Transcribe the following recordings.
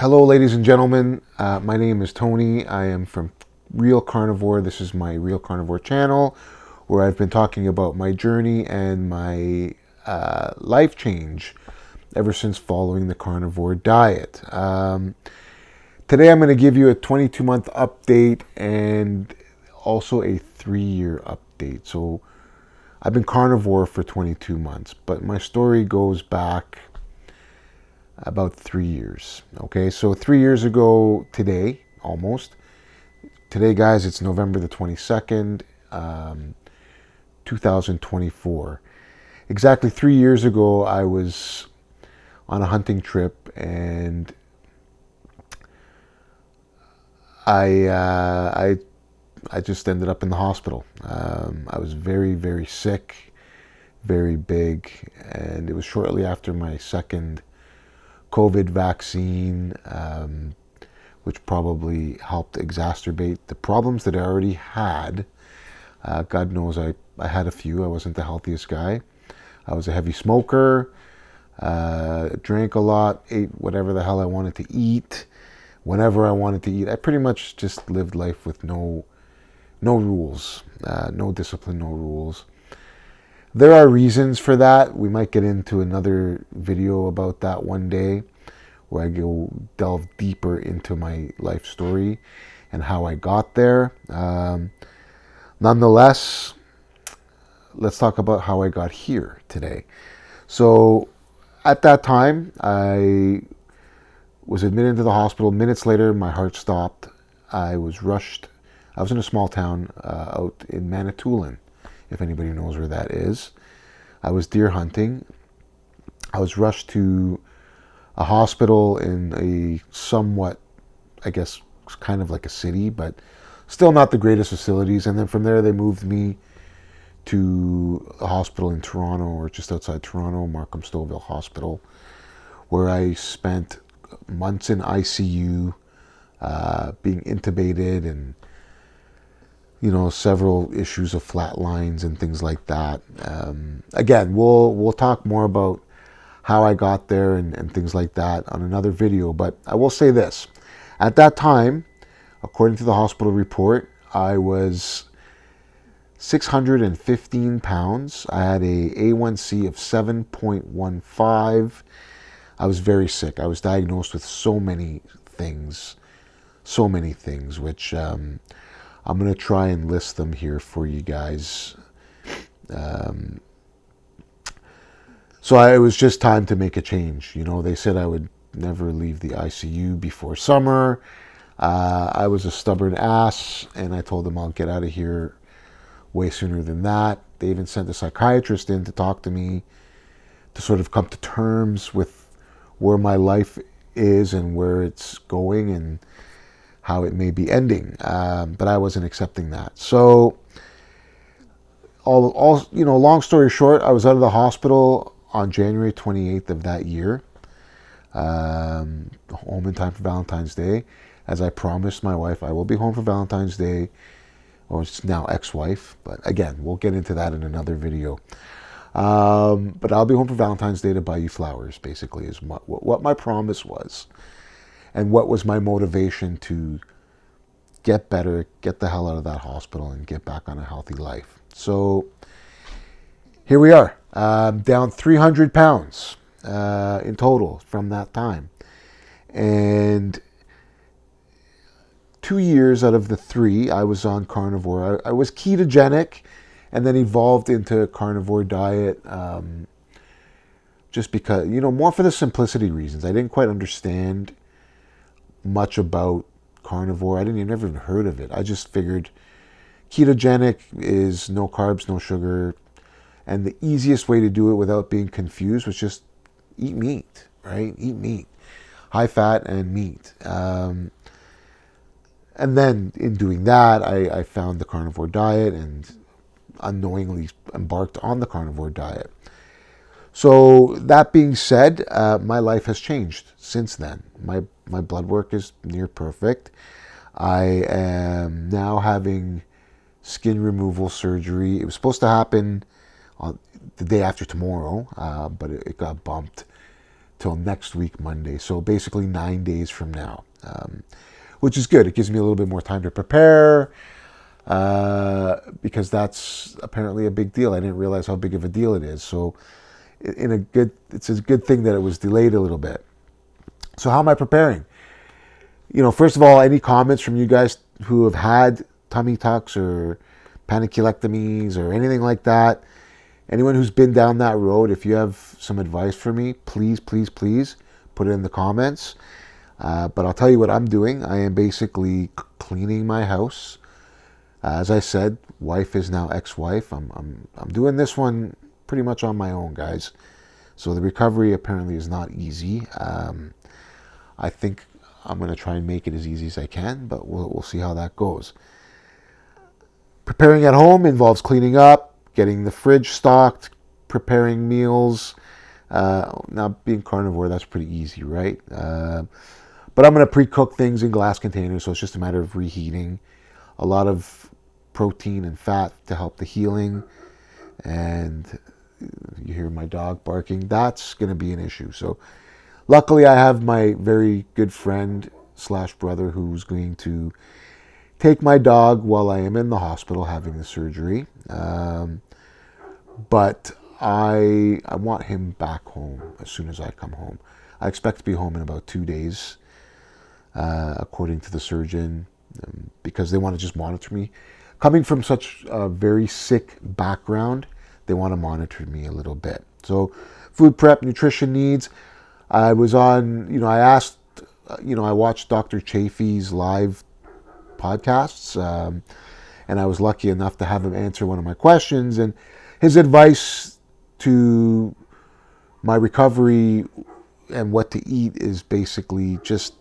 Hello, ladies and gentlemen. My name is Tony. I am from Real Carnivore. This is my Real Carnivore channel where I've been talking about my journey and my life change ever since following the Carnivore Diet. Today I'm going to give you a 22-month update and also a 3-year update. So I've been carnivore for 22 months, but my story goes back about 3 years. Okay, so 3 years ago today, almost. Today, guys, it's November the 22nd, 2024. Exactly 3 years ago, I was on a hunting trip and I just ended up in the hospital. I was very, very sick, very big, and it was shortly after my second COVID vaccine, which probably helped exacerbate the problems that I already had. God knows I had a few. I wasn't the healthiest guy. I was a heavy smoker, drank a lot, ate whatever the hell I wanted to eat, whenever I wanted to eat. I pretty much just lived life with no rules, no discipline, no rules. There are reasons for that. We might get into another video about that one day where I go delve deeper into my life story and how I got there. Nonetheless, let's talk about how I got here today. So at that time, I was admitted into the hospital. Minutes later, my heart stopped. I was rushed. I was in a small town out in Manitoulin, if anybody knows where that is. I was deer hunting. I was rushed to a hospital in a somewhat, I guess, kind of like a city, but still not the greatest facilities. And then from there, they moved me to a hospital in Toronto, or just outside Toronto, Markham Stouffville Hospital, where I spent months in ICU, being intubated, and several issues of flat lines and things like that. Again, we'll talk more about how I got there and things like that on another video, but I will say this. At that time, according to the hospital report, I was 615 pounds. I had a A1C of 7.15. I was very sick. I was diagnosed with so many things, which I'm going to try and list them here for you guys. So it was just time to make a change. They said I would never leave the ICU before summer. I was a stubborn ass, and I told them I'll get out of here way sooner than that. They even sent a psychiatrist in to talk to me, to sort of come to terms with where my life is and where it's going and how it may be ending. But I wasn't accepting that. So, long story short, I was out of the hospital on January 28th of that year, home in time for Valentine's Day. As I promised my wife, I will be home for Valentine's Day, or it's now ex-wife, but again, we'll get into that in another video. But I'll be home for Valentine's Day to buy you flowers, basically, is what my promise was, and what was my motivation to get better, get the hell out of that hospital, and get back on a healthy life. So here we are, down 300 pounds in total from that time. And 2 years out of the 3, I was on carnivore. I was ketogenic and then evolved into Carnivore Diet, just because, more for the simplicity reasons. I didn't quite understand much about carnivore. I never even heard of it. I just figured ketogenic is no carbs, no sugar, and the easiest way to do it without being confused was just eat meat, right? Eat meat, high fat and meat. And then in doing that, I found the Carnivore Diet and unknowingly embarked on the Carnivore Diet. So that being said, my life has changed since then. My blood work is near perfect. I am now having skin removal surgery. It was supposed to happen on the day after tomorrow, but it got bumped till next week, Monday. So basically 9 days from now, which is good. It gives me a little bit more time to prepare because that's apparently a big deal. I didn't realize how big of a deal it is. So it's a good thing that it was delayed a little bit. So how am I preparing? First of all, any comments from you guys who have had tummy tucks or paniculectomies or anything like that? Anyone who's been down that road, if you have some advice for me, please, please, please put it in the comments. But I'll tell you what I'm doing. I am basically cleaning my house. As I said, wife is now ex-wife. I'm doing this one pretty much on my own, guys. So the recovery apparently is not easy. I think I'm going to try and make it as easy as I can, but we'll see how that goes. Preparing at home involves cleaning up, getting the fridge stocked, preparing meals. Now, being carnivore, that's pretty easy, right? But I'm going to pre-cook things in glass containers, so it's just a matter of reheating. A lot of protein and fat to help the healing. And you hear my dog barking. That's going to be an issue. So luckily, I have my very good friend / brother who's going to take my dog while I am in the hospital having the surgery. But I want him back home as soon as I come home. I expect to be home in about 2 days, according to the surgeon, because they want to just monitor me. Coming from such a very sick background, they want to monitor me a little bit. So food prep, nutrition needs. I was on, I watched Dr. Chafee's live podcasts, and I was lucky enough to have him answer one of my questions. And his advice to my recovery and what to eat is basically just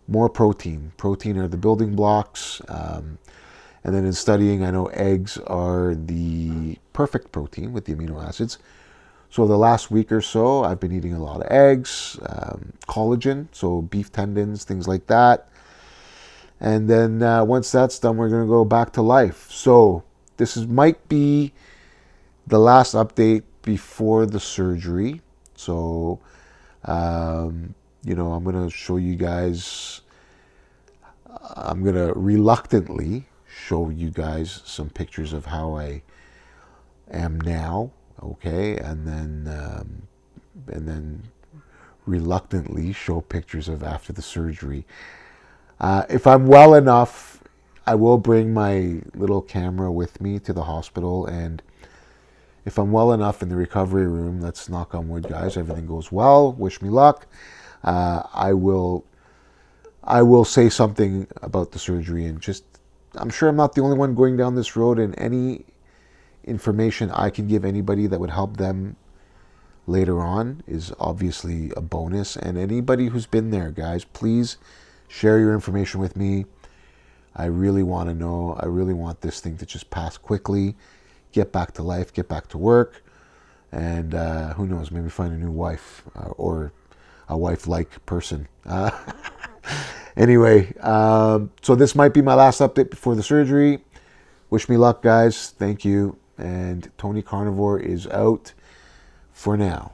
more protein. Protein are the building blocks. And then in studying, I know eggs are the perfect protein with the amino acids. So the last week or so, I've been eating a lot of eggs, collagen, so beef tendons, things like that. And then once that's done, we're going to go back to life. So this might be the last update before the surgery. So, I'm going to show you guys, I'm going to reluctantly show you guys some pictures of how I am now. Okay, and then reluctantly show pictures of after the surgery. If I'm well enough, I will bring my little camera with me to the hospital, and if I'm well enough in the recovery room, let's knock on wood, guys, everything goes well, wish me luck, I will say something about the surgery, and I'm sure I'm not the only one going down this road, and any information I can give anybody that would help them later on is obviously a bonus. And anybody who's been there, guys, please share your information with me. I really want to know. I really want this thing to just pass quickly, get back to life, get back to work, and who knows, maybe find a new wife or a wife-like person. Anyway, so this might be my last update before the surgery. Wish me luck, guys. Thank you. And Tony Carnivore is out for now.